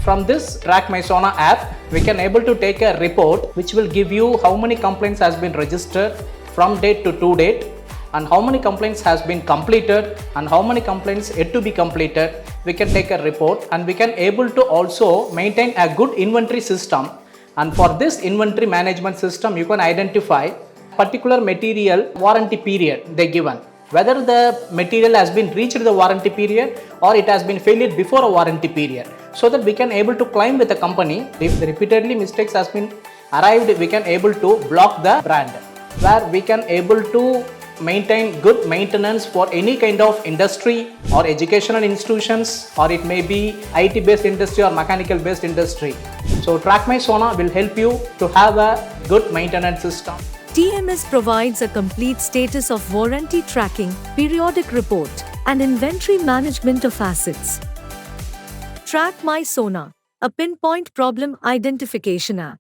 From this Track My Sona app, we can able to take a report which will give you how many complaints has been registered from date to date, and how many complaints has been completed and how many complaints yet to be completed. We can take a report, and we can able to also maintain a good inventory system. And for this inventory management system, you can identify particular material warranty period they given, whether the material has been reached the warranty period or it has been failed before a warranty period, so that we can able to claim with the company. If the repeatedly mistakes has been arrived, we can able to block the brand, where we can able to maintain good maintenance for any kind of industry or educational institutions, or it may be IT based industry or mechanical based industry. So Track My Sona will help you to have a good maintenance system. TMS provides a complete status of warranty tracking, periodic report, and inventory management of assets. Track My Sona, a pinpoint problem identification app.